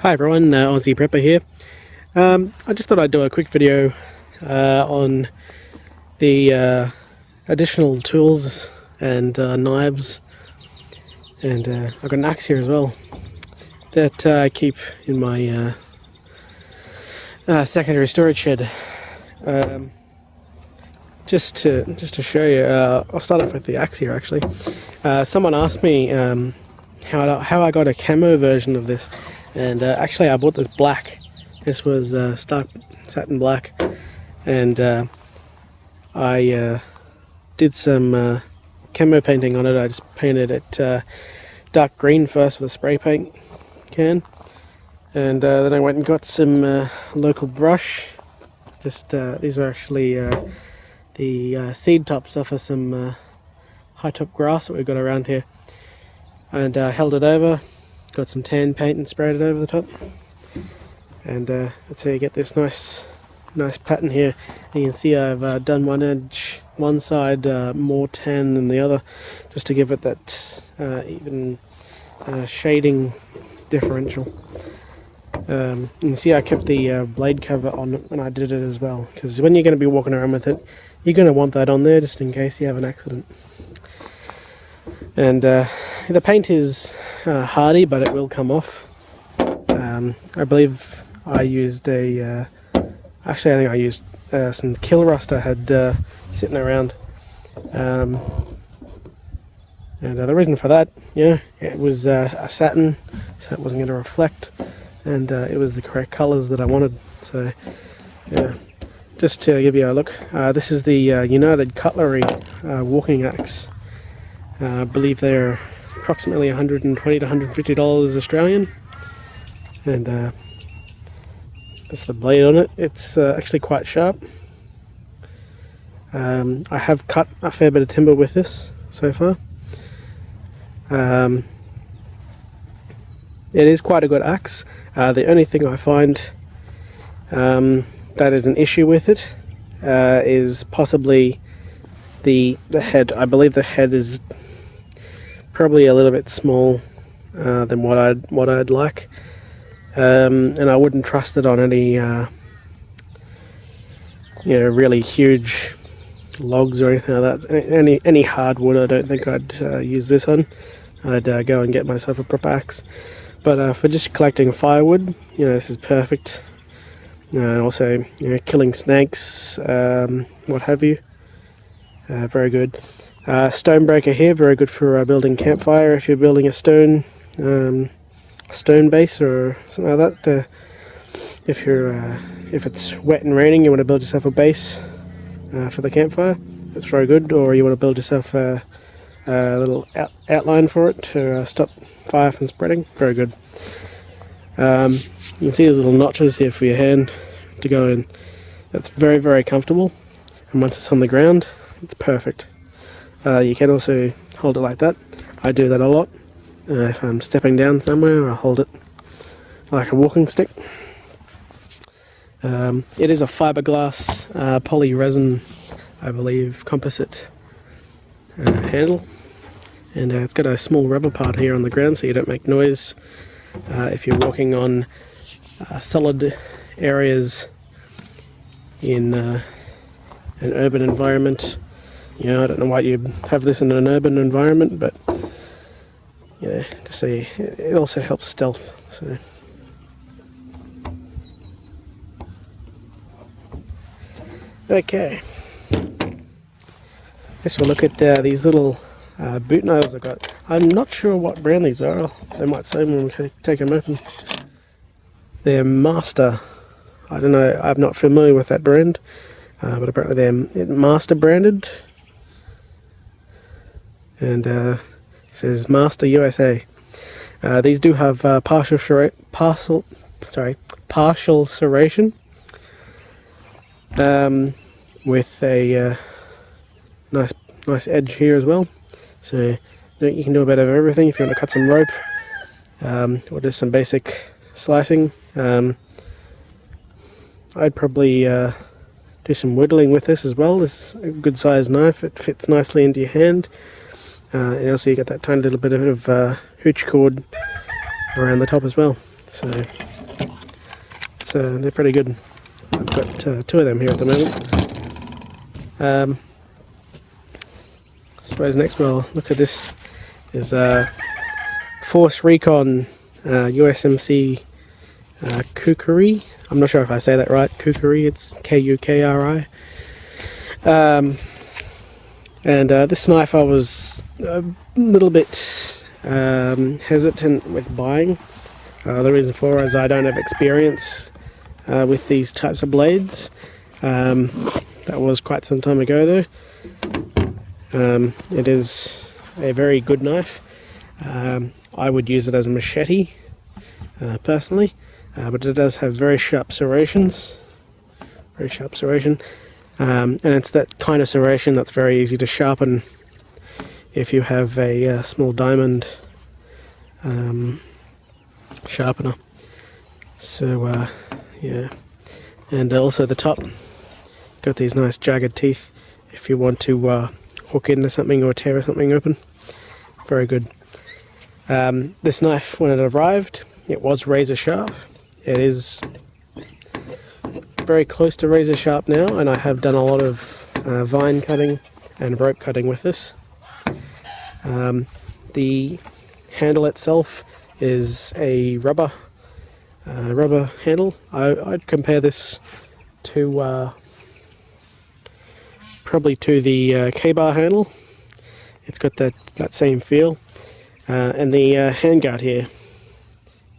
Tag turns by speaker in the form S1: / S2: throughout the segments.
S1: Hi everyone, Aussie Prepper here. I just thought I'd do a quick video on the additional tools and knives, and I've got an axe here as well that I keep in my secondary storage shed. Just to show you, I'll start off with the axe here actually. Someone asked me how I got a camo version of this. And actually I bought this black. This was stark satin black, and I did some camo painting on it. I just painted it dark green first with a spray paint can, and then I went and got some local brush. Just these are actually the seed tops off of some high top grass that we've got around here, and held it over. Got some tan paint and sprayed it over the top, and that's how you get this nice pattern here. And you can see I've done one side more tan than the other, just to give it that even shading differential. You can see I kept the blade cover on it when I did it as well, because when you're going to be walking around with it, you're going to want that on there just in case you have an accident. And the paint is hardy, but it will come off. I believe I used actually I think I used some kill rust I had sitting around. And the reason for that, it was a satin, so it wasn't going to reflect, and it was the correct colours that I wanted. So yeah, just to give you a look, this is the United Cutlery walking axe. I believe they're approximately $120 to $150 Australian, and that's the blade on it. It's actually quite sharp. I have cut a fair bit of timber with this so far. It is quite a good axe. The only thing I find that is an issue with it is possibly the head. I believe the head is probably a little bit small than what I'd like, and I wouldn't trust it on any really huge logs or anything like that. Any hardwood, I don't think I'd use this on. I'd go and get myself a proper axe. But for just collecting firewood, this is perfect. And also, killing snakes, what have you. Very good. Stonebreaker here, very good for building campfire if you're building a stone base or something like that. If it's wet and raining, you want to build yourself a base for the campfire. It's very good. Or you want to build yourself a little outline for it to stop fire from spreading. Very good. You can see there's little notches here for your hand to go in. That's very, very comfortable. And once it's on the ground, it's perfect. You can also hold it like that. I do that a lot. If I'm stepping down somewhere, I hold it like a walking stick. It is a fiberglass poly resin, I believe, composite handle, and it's got a small rubber part here on the ground so you don't make noise if you're walking on solid areas in an urban environment. I don't know why you'd have this in an urban environment, but to see, it also helps stealth. So okay, let's look at these little boot nails I've got. I'm not sure what brand these are. They might say when we take them open. They're Master. I don't know. I'm not familiar with that brand, but apparently they're Master branded. And it says Master USA. These do have partial serration, with a nice edge here as well. So you can do a bit of everything if you want to cut some rope, or just some basic slicing. I'd probably do some whittling with this as well. This is a good sized knife. It fits nicely into your hand. And also you get that tiny little bit of hooch cord around the top as well. So so they're pretty good. I've got two of them here at the moment. I suppose next we'll look at this is Force Recon USMC Kukri. I'm not sure if I say that right. Kukri, it's Kukri. And this knife I was a little bit hesitant with buying. The reason for it is I don't have experience with these types of blades. That was quite some time ago though. It is a very good knife. I would use it as a machete personally, but it does have very sharp serrations. Very sharp serration. And it's that kind of serration that's very easy to sharpen if you have a small diamond sharpener. So yeah, and also the top got these nice jagged teeth if you want to hook into something or tear something open. Very good. This knife, when it arrived, it was razor sharp. It is very close to razor sharp now, and I have done a lot of vine cutting and rope cutting with this. The handle itself is a rubber handle. I'd compare this to probably to the K-bar handle. It's got that same feel, and the handguard here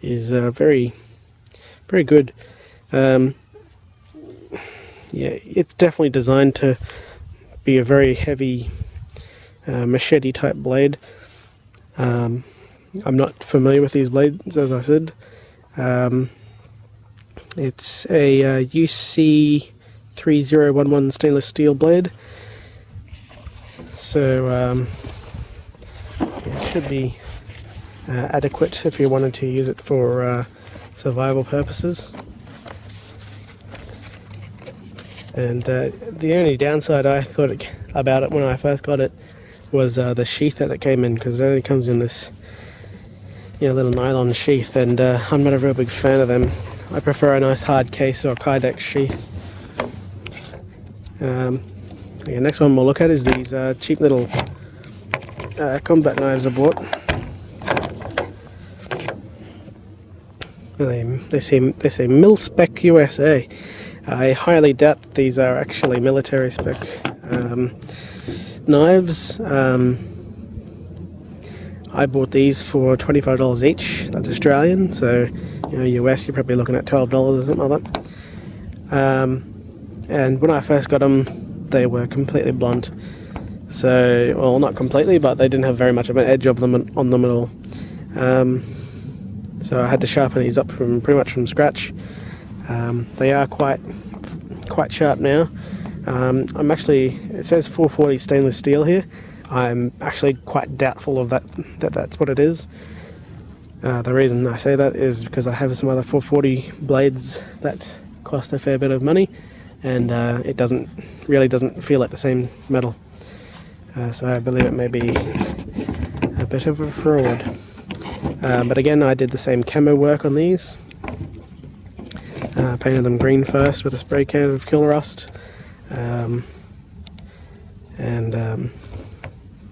S1: is very good. Yeah, it's definitely designed to be a very heavy machete type blade. I'm not familiar with these blades, as I said. It's a UC 3011 stainless steel blade, so it should be adequate if you wanted to use it for survival purposes. And the only downside I thought about it when I first got it was the sheath that it came in, because it only comes in this little nylon sheath, and I'm not a real big fan of them. I prefer a nice hard case or Kydex sheath. Okay, next one we'll look at is these cheap little combat knives I bought. They say Mil-Spec USA. I highly doubt that these are actually military spec knives. I bought these for $25 each. That's Australian, so US you're probably looking at $12 or something like that. And when I first got them, they were completely blunt. So, well, not completely, but they didn't have very much of an edge of them on them at all. So I had to sharpen these up pretty much from scratch. They are quite sharp now. I'm actually, it says 440 stainless steel here. I'm actually quite doubtful of that's what it is. The reason I say that is because I have some other 440 blades that cost a fair bit of money, and it really doesn't feel like the same metal. So I believe it may be a bit of a fraud. But again, I did the same camo work on these. Painted them green first with a spray can of kill rust, and then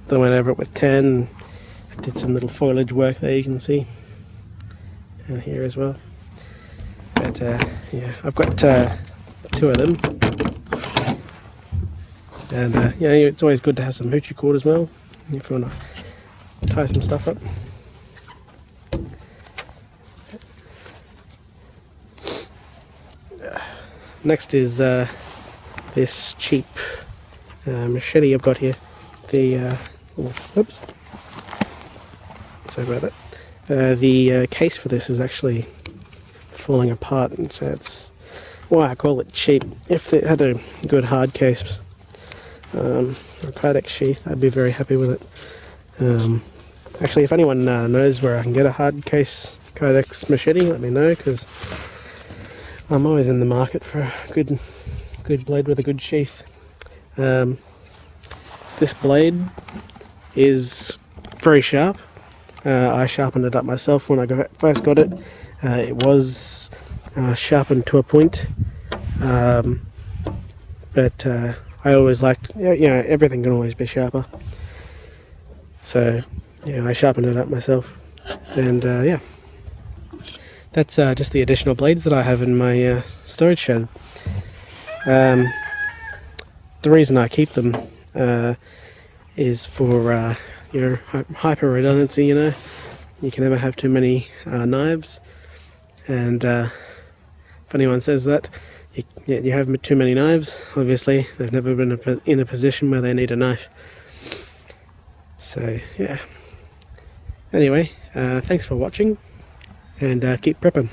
S1: went over it with tan. Did some little foliage work there, you can see, and here as well. But yeah, I've got two of them, and it's always good to have some hoochie cord as well if you want to tie some stuff up. Next is this cheap machete I've got here. Oops, sorry about that. The case for this is actually falling apart, and so that's why I call it cheap. If it had a good hard case, or Kydex sheath, I'd be very happy with it. Actually, if anyone knows where I can get a hard case Kydex machete, let me know, because I'm always in the market for a good blade with a good sheath. This blade is very sharp. I sharpened it up myself when I first got it. It was sharpened to a point. But I always liked, everything can always be sharper. So yeah, I sharpened it up myself, and yeah, that's just the additional blades that I have in my storage shed. The reason I keep them is for hyper redundancy. You can never have too many knives, and if anyone says that you have too many knives, obviously they've never been in a position where they need a knife. So yeah, anyway, thanks for watching, and keep prepping.